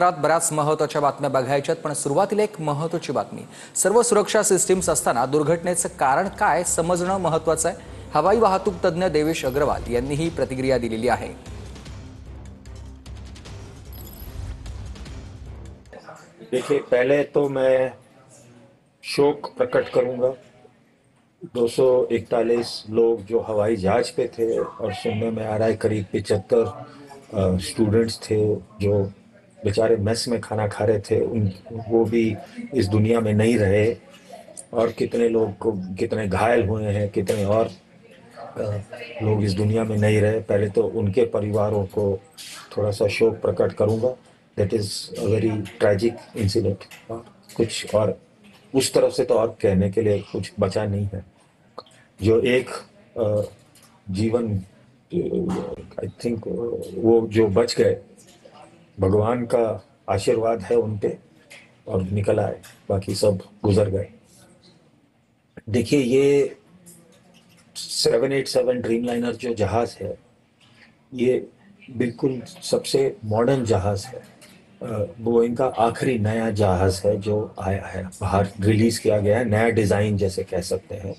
बऱ्याच महत्त्वाच्या बातम्या बघायच्यात, पण सुरुवातीला एक महत्त्वाची बातमी. सर्व सुरक्षा सिस्टीम्स असताना दुर्घटनेचं कारण काय समजणं महत्त्वाचं आहे. हवाई वाहतूक तज्ज्ञ देवेश अग्रवाल यांनी ही प्रतिक्रिया दिलेली आहे. देखिए, पहले तो मैं शोक प्रकट करूंगा 241 लोग जो हवाई जहाज पे थे, और सुनने में आ रहा है करीब 75 स्टूडेंट्स थे जो बेचारे मेस में खाना खा रहे थे, उन वो भी इस दुनिया में नहीं रहे। और कितने लोग को कितने घायल हुए हैं, कितने और लोग इस दुनिया में नहीं रहे। पहले तो उनके परिवारों को थोड़ा सा शोक प्रकट करूंगा। That is a very tragic incident. कुछ और उस तरफ से तो और कहने के लिए कुछ बचा नहीं है। जो एक जीवन, आई थिंक वो जो बच गए, भगवान का आशीर्वाद है उन पे, और निकल आए, बाकी सब गुजर गए। देखिए, ये 787 ड्रीमलाइनर जो जहाज है, ये बिल्कुल सबसे मॉडर्न जहाज है। बोइंग का आखिरी नया जहाज है जो आया है, बाहर रिलीज किया गया है, नया डिजाइन जैसे कह सकते हैं।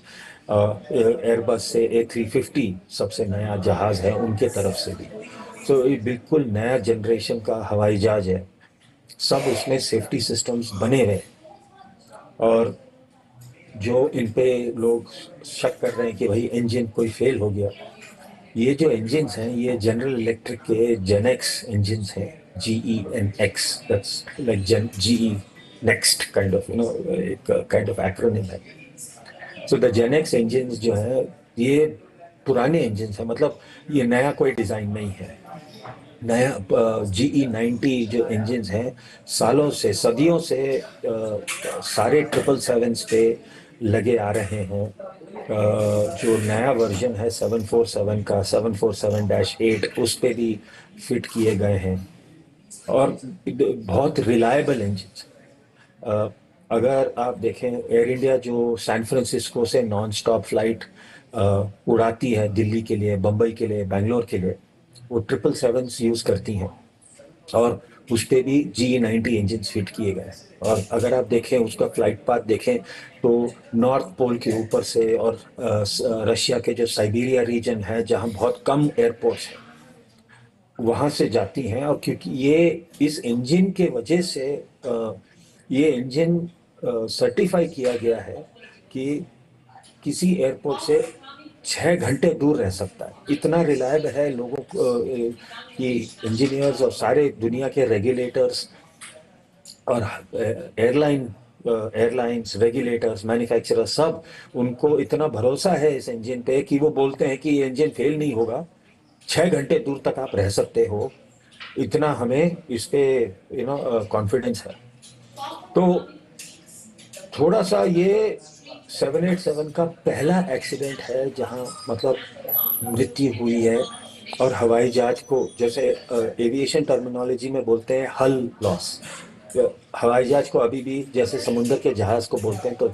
एयरबस से A350 सबसे नया जहाज है उनके तरफ से भी। तो ये बिल्कुल नया जनरेशन का हवाई जहाज है। सब उसमें सेफ्टी सिस्टम्स बने हुए, और जो इन पे लोग शक कर रहे हैं कि भाई इंजन कोई फेल हो गया, ये जो इंजन हैं ये जनरल इलेक्ट्रिक के जेनेक्स इंजन हैं। GENX, that's like GE next kind of एक काइंड ऑफ एक्रोनिम है। सो द जेनेक्स इंजन जो है ये पुराने इंजन है, मतलब ये नया कोई डिजाइन नहीं है। नया GE90 जो इंजन हैं, सालों से सदियों से सारे 777 पे लगे आ रहे हैं। जो नया वर्जन है 747 का, 747-8, उस पे भी फिट किए गए हैं, और बहुत रिलायबल इंजन। अगर आप देखें, एयर इंडिया जो सैन फ्रांसिस्को से नॉन स्टॉप फ्लाइट उड़ाती है दिल्ली के लिए, बम्बई के लिए, बैंगलोर के लिए, वो 777 यूज करती हैं, और उस पे भी GE90 इंजन फिट किए गए हैं। और अगर आप देखें उसका फ्लाइट पाथ देखें, तो नॉर्थ पोल के ऊपर से, और रशिया के जो साइबेरिया रीजन है जहां बहुत कम एयरपोर्ट्स हैं, वहां से जाती हैं। और क्योंकि ये इस इंजन के वजह से ये इंजन सर्टिफाई किया गया है कि किसी एयरपोर्ट से 6 घंटे दूर रह सकता है। इतना रिलायबल है लोगों को कि इंजीनियर्स और सारे दुनिया के रेगुलेटर्स और एयरलाइंस, रेगुलेटर्स, मैन्युफैक्चरर्स, सब उनको इतना भरोसा है इस इंजन पे कि वो बोलते हैं कि ये इंजन फेल नहीं होगा, 6 घंटे दूर तक आप रह सकते हो। इतना हमें इस पे कॉन्फिडेंस है। तो थोड़ा सा ये 787 का पहला एक्सीडेंट है जहां मतलब मृत्यु हुई है, और हवाई जहाज को, जैसे एविएशन टर्मिनोलॉजी में बोलते हैं, हल लॉस। हवाई जहाज को अभी भी जैसे समुद्र के जहाज को बोलते हैं, तो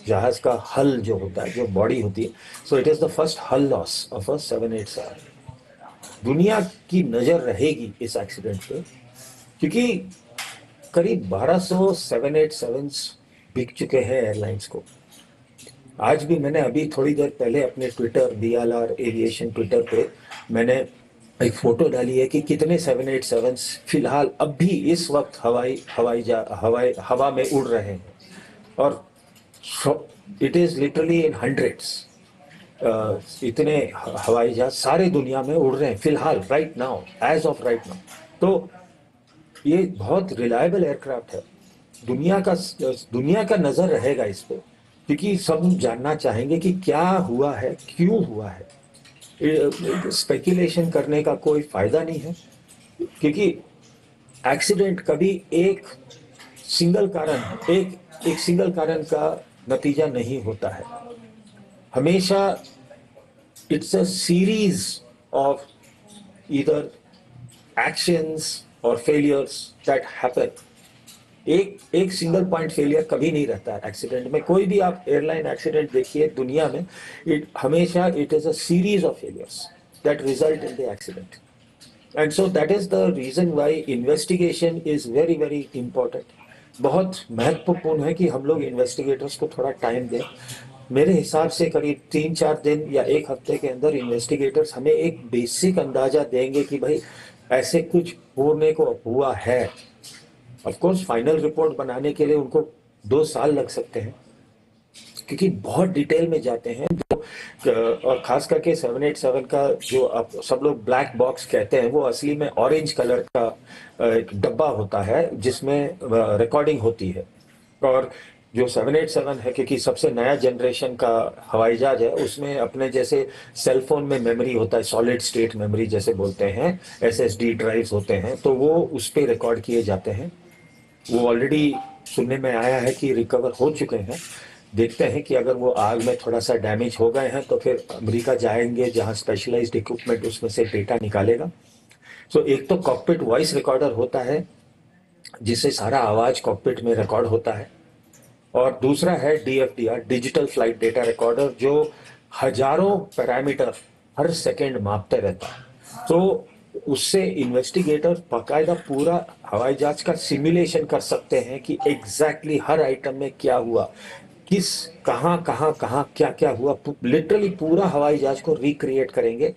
जहाज का हल जो होता है, जो बॉडी होती है, so it is the first हल लॉस ऑफ अ 787। दुनिया की नजर रहेगी इस एक्सीडेंट पे, क्योंकि करीब 1200 787 बिक चुके हैं एयरलाइंस को। आज भी मैंने अभी थोड़ी देर पहले अपने ट्विटर, BLR एविएशन ट्विटर पे मैंने एक फोटो डाली है कि कितने 787 फिलहाल अब भी इस वक्त हवा में उड़ रहे हैं। और it is literally in hundreds. इतने हवाई जहाज सारे दुनिया में उड़ रहे हैं फिलहाल, right now, as of right now. तो ये बहुत रिलायबल एयरक्राफ्ट है। दुनिया का नजर रहेगा इस पे, क्योंकि सब जानना चाहेंगे कि क्या हुआ है, क्यों हुआ है। स्पेकुलेशन करने का कोई फायदा नहीं है, क्योंकि एक्सीडेंट कभी एक सिंगल कारण का नतीजा नहीं होता है। हमेशा it's a series of either actions और फेलियर्स दैट हैपन। एक सिंगल पॉइंट फेलियर कभी नहीं रहता है एक्सीडेंट में। कोई भी आप एयरलाइन एक्सीडेंट देखिए दुनिया में, it is a series of failures that result in the accident. And so that is the reason why investigation is very very important. बहुत महत्वपूर्ण है कि हम लोग इन्वेस्टिगेटर्स को थोड़ा टाइम दें। मेरे हिसाब से करीब 3-4 दिन या एक हफ्ते के अंदर इन्वेस्टिगेटर्स हमें एक बेसिक अंदाजा देंगे कि भाई ऐसे कुछ होने को हुआ है। ऑफ कोर्स फाइनल रिपोर्ट बनाने के लिए उनको 2 साल लग सकते हैं, क्योंकि बहुत डिटेल में जाते हैं। और खास करके 787 का जो आप सब लोग ब्लैक बॉक्स कहते हैं, वो असली में ऑरेंज कलर का एक डब्बा होता है जिसमें रिकॉर्डिंग होती है। और जो 787 है, क्योंकि सबसे नया जनरेशन का हवाई जहाज है, उसमें अपने जैसे सेल फोन में मेमोरी होता है, सॉलिड स्टेट मेमोरी जैसे बोलते हैं, एसएसडी ड्राइव्स होते हैं, तो वो उस पर रिकॉर्ड किए जाते हैं। वो ऑलरेडी सुनने में आया है कि रिकवर हो चुके हैं। देखते हैं कि अगर वो आग में थोड़ा सा डैमेज हो गए हैं तो फिर अमेरिका जाएंगे, जहां स्पेशलाइज्ड इक्विपमेंट उसमें से डेटा निकालेगा। सो एक तो कॉकपिट वॉइस रिकॉर्डर होता है, जिससे सारा आवाज कॉकपिट में रिकॉर्ड होता है। और दूसरा है डीएफडीआर, डिजिटल फ्लाइट डेटा रिकॉर्डर, जो हजारों पैरामीटर हर सेकेंड मापते रहता है। तो उससे इन्वेस्टिगेटर बाकायदा पूरा हवाई जहाज का सिमुलेशन कर सकते हैं कि एग्जैक्टली हर आइटम में क्या हुआ, किस कहाँ कहाँ कहाँ क्या क्या हुआ। लिटरली पूरा हवाई जहाज को रिक्रिएट करेंगे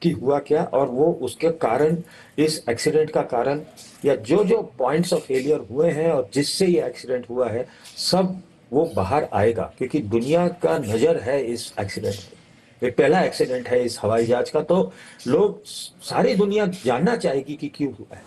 कि हुआ क्या, और वो उसके कारण, इस एक्सीडेंट का कारण, या जो जो पॉइंट्स ऑफ फेलियर हुए हैं और जिससे ये एक्सीडेंट हुआ है, सब वो बाहर आएगा। क्योंकि दुनिया का नजर है इस एक्सीडेंट पे, ये पहला एक्सीडेंट है इस हवाई जहाज का, तो लोग, सारी दुनिया जानना चाहेगी कि क्यों हुआ है।